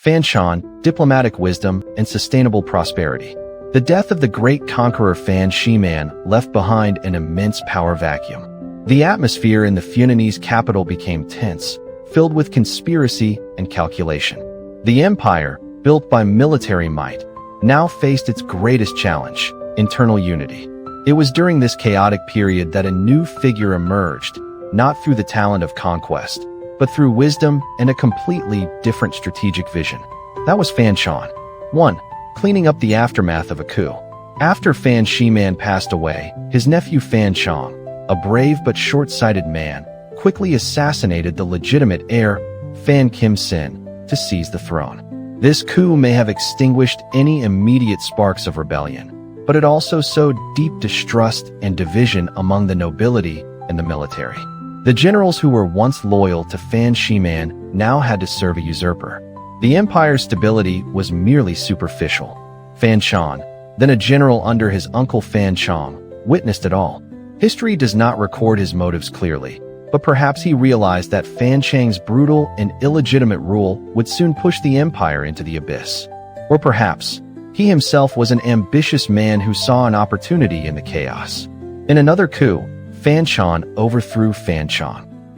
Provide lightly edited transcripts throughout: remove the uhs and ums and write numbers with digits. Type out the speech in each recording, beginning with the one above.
Fan Shih-man, diplomatic wisdom, and sustainable prosperity. The death of the great conqueror Fan Shih-man left behind an immense power vacuum. The atmosphere in the Funanese capital became tense, filled with conspiracy and calculation. The empire, built by military might, now faced its greatest challenge: internal unity. It was during this chaotic period that a new figure emerged, not through the talent of conquest, but through wisdom and a completely different strategic vision. That was Fan Shih-man. 1. Cleaning up the aftermath of a coup. After Fan Shih-man passed away, his nephew Fan Shih, a brave but short-sighted man, quickly assassinated the legitimate heir, Fan Kim-sin, to seize the throne. This coup may have extinguished any immediate sparks of rebellion, but it also sowed deep distrust and division among the nobility and the military. The generals who were once loyal to Fan Shih-man now had to serve a usurper. The empire's stability was merely superficial. Fan Shih, then a general under his uncle Fan Shih, witnessed it all. History does not record his motives clearly, but perhaps he realized that Fan Shih's brutal and illegitimate rule would soon push the empire into the abyss. Or perhaps he himself was an ambitious man who saw an opportunity in the chaos. In another coup, Fan Shih overthrew Fan Shih.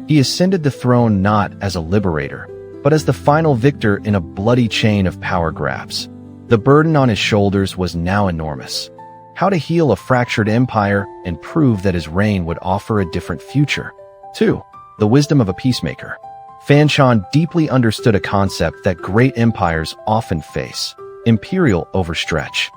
He ascended the throne not as a liberator, but as the final victor in a bloody chain of power grabs. The burden on his shoulders was now enormous. How to heal a fractured empire and prove that his reign would offer a different future. 2. The wisdom of a peacemaker. Fan Shih deeply understood a concept that great empires often face: imperial overstretch.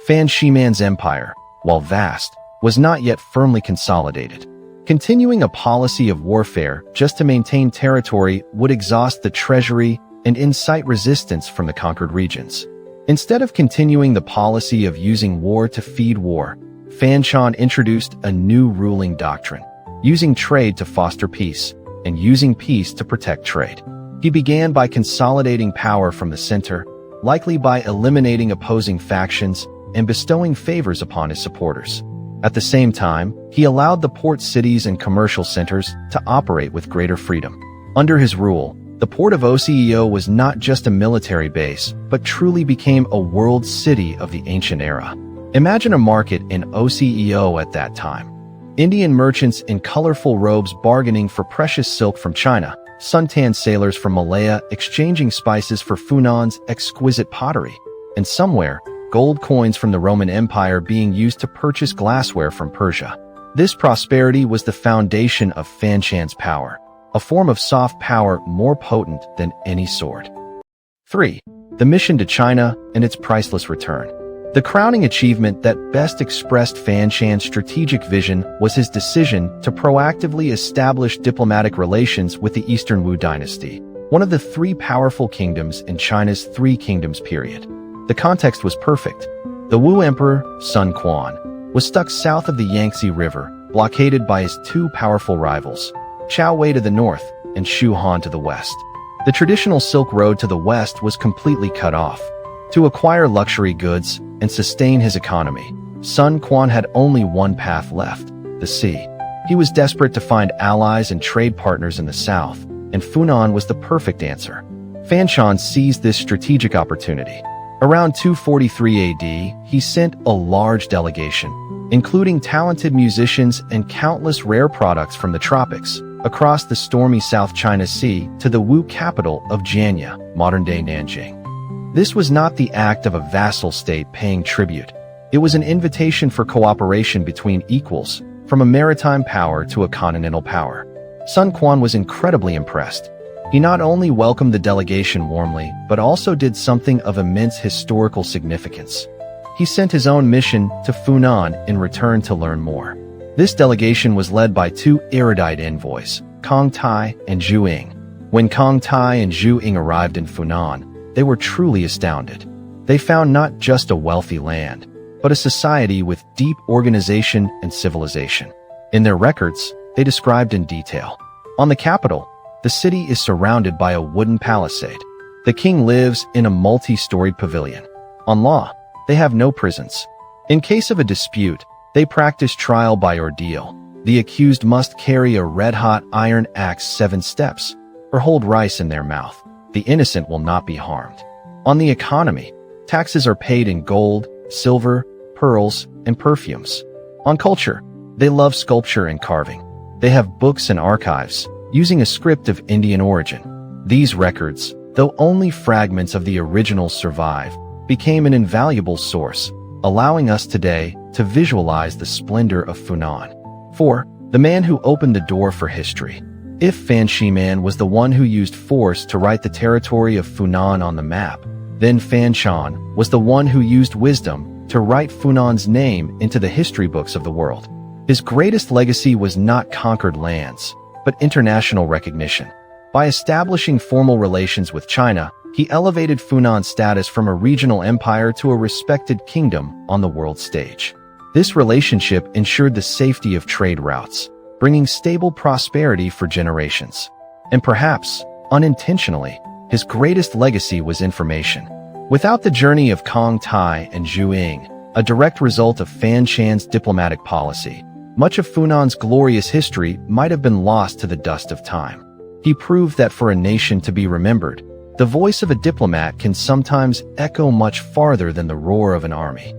Fan Shih-man's empire, while vast, was not yet firmly consolidated. Continuing a policy of warfare just to maintain territory would exhaust the treasury and incite resistance from the conquered regions. Instead of continuing the policy of using war to feed war, Fan Shih introduced a new ruling doctrine: using trade to foster peace, and using peace to protect trade. He began by consolidating power from the center, likely by eliminating opposing factions and bestowing favors upon his supporters. At the same time, he allowed the port cities and commercial centers to operate with greater freedom. Under his rule, the port of Oceo was not just a military base, but truly became a world city of the ancient era. Imagine a market in Oceo at that time. Indian merchants in colorful robes bargaining for precious silk from China, suntanned sailors from Malaya exchanging spices for Funan's exquisite pottery, and somewhere, gold coins from the Roman Empire being used to purchase glassware from Persia. This prosperity was the foundation of Fan Shih's power, a form of soft power more potent than any sword. 3. The mission to China and its priceless return. The crowning achievement that best expressed Fan Shih's strategic vision was his decision to proactively establish diplomatic relations with the Eastern Wu dynasty, one of the 3 powerful kingdoms in China's Three Kingdoms period. The context was perfect. The Wu Emperor, Sun Quan, was stuck south of the Yangtze River, blockaded by his 2 powerful rivals, Chao Wei to the north and Shu Han to the west. The traditional Silk Road to the west was completely cut off. To acquire luxury goods and sustain his economy, Sun Quan had only one path left: the sea. He was desperate to find allies and trade partners in the south, and Funan was the perfect answer. Fan Shih seized this strategic opportunity. Around 243 AD, he sent a large delegation, including talented musicians and countless rare products from the tropics, across the stormy South China Sea to the Wu capital of Jianya, modern-day Nanjing. This was not the act of a vassal state paying tribute. It was an invitation for cooperation between equals, from a maritime power to a continental power. Sun Quan was incredibly impressed. He not only welcomed the delegation warmly, but also did something of immense historical significance. He sent his own mission to Funan in return to learn more. This delegation was led by 2 erudite envoys, Kang and Ying. When Kang and Ying arrived in Funan, they were truly astounded. They found not just a wealthy land, but a society with deep organization and civilization. In their records, they described in detail. On the capital, the city is surrounded by a wooden palisade. The king lives in a multi-storied pavilion. On law, they have no prisons. In case of a dispute, they practice trial by ordeal. The accused must carry a red-hot iron axe 7 steps, or hold rice in their mouth. The innocent will not be harmed. On the economy, taxes are paid in gold, silver, pearls, and perfumes. On culture, they love sculpture and carving. They have books and archives, using a script of Indian origin. These records, though only fragments of the originals survive, became an invaluable source, allowing us today to visualize the splendor of Funan. 4. The man who opened the door for history. If Fan Shih-man was the one who used force to write the territory of Funan on the map, then Fan Shih-man was the one who used wisdom to write Funan's name into the history books of the world. His greatest legacy was not conquered lands, but international recognition. By establishing formal relations with China, he elevated Funan's status from a regional empire to a respected kingdom on the world stage. This relationship ensured the safety of trade routes, bringing stable prosperity for generations. And perhaps, unintentionally, his greatest legacy was information. Without the journey of Kang and Ying, a direct result of Fan Shih-man's diplomatic policy, much of Funan's glorious history might have been lost to the dust of time. He proved that for a nation to be remembered, the voice of a diplomat can sometimes echo much farther than the roar of an army.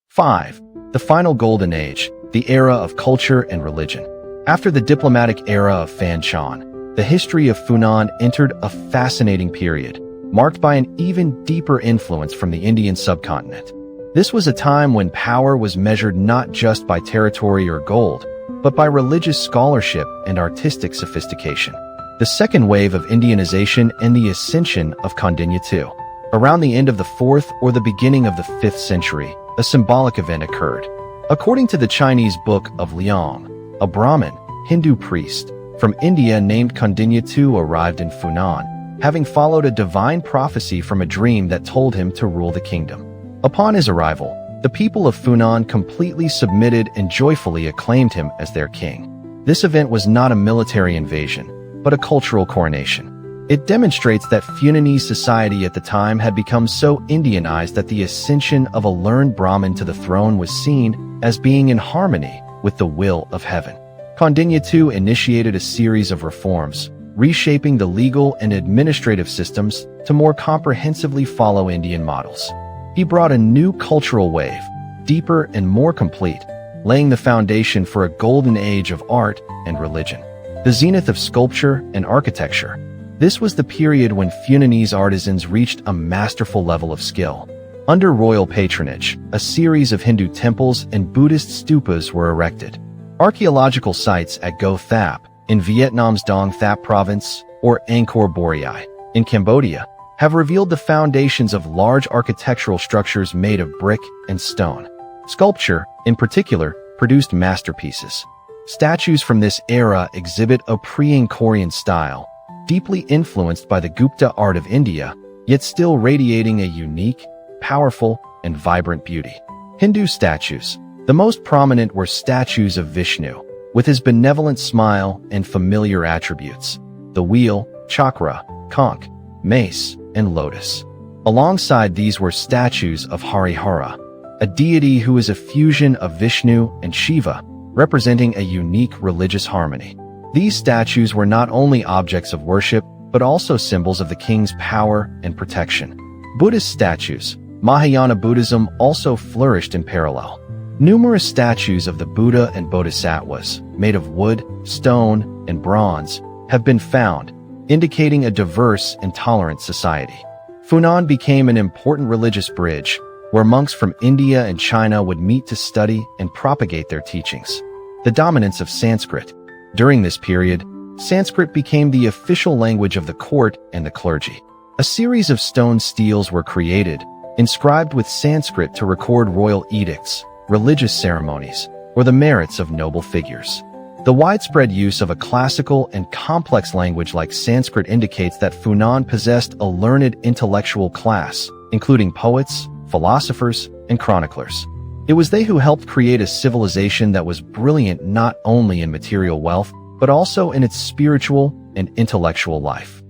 5. The final golden age, the era of culture and religion. After the diplomatic era of Fan Shih-man, the history of Funan entered a fascinating period, marked by an even deeper influence from the Indian subcontinent. This was a time when power was measured not just by territory or gold, but by religious scholarship and artistic sophistication. The second wave of Indianization and the ascension of Kandinya II. Around the end of the 4th or the beginning of the 5th century, a symbolic event occurred. According to the Chinese book of Liang, a Brahmin, Hindu priest, from India named Kandinya II arrived in Funan, having followed a divine prophecy from a dream that told him to rule the kingdom. Upon his arrival, the people of Funan completely submitted and joyfully acclaimed him as their king. This event was not a military invasion, but a cultural coronation. It demonstrates that Funanese society at the time had become so Indianized that the ascension of a learned Brahmin to the throne was seen as being in harmony with the will of heaven. Kandinya II initiated a series of reforms, reshaping the legal and administrative systems to more comprehensively follow Indian models. He brought a new cultural wave, deeper and more complete, laying the foundation for a golden age of art and religion. The zenith of sculpture and architecture. This was the period when Funanese artisans reached a masterful level of skill. Under royal patronage, a series of Hindu temples and Buddhist stupas were erected. Archaeological sites at Go Thap, in Vietnam's Dong Thap province, or Angkor Borei, in Cambodia, have revealed the foundations of large architectural structures made of brick and stone. Sculpture, in particular, produced masterpieces. Statues from this era exhibit a pre-Angkorian style, deeply influenced by the Gupta art of India, yet still radiating a unique, powerful, and vibrant beauty. Hindu statues. The most prominent were statues of Vishnu, with his benevolent smile and familiar attributes: the wheel, chakra, conch, mace, and lotus. Alongside these were statues of Harihara, a deity who is a fusion of Vishnu and Shiva, representing a unique religious harmony. These statues were not only objects of worship, but also symbols of the king's power and protection. Buddhist statues. Mahayana Buddhism also flourished in parallel. Numerous statues of the Buddha and Bodhisattvas, made of wood, stone, and bronze, have been found, indicating a diverse and tolerant society. Funan became an important religious bridge, where monks from India and China would meet to study and propagate their teachings. The dominance of Sanskrit. During this period, Sanskrit became the official language of the court and the clergy. A series of stone steles were created, inscribed with Sanskrit to record royal edicts, religious ceremonies, or the merits of noble figures. The widespread use of a classical and complex language like Sanskrit indicates that Funan possessed a learned intellectual class, including poets, philosophers, and chroniclers. It was they who helped create a civilization that was brilliant not only in material wealth, but also in its spiritual and intellectual life.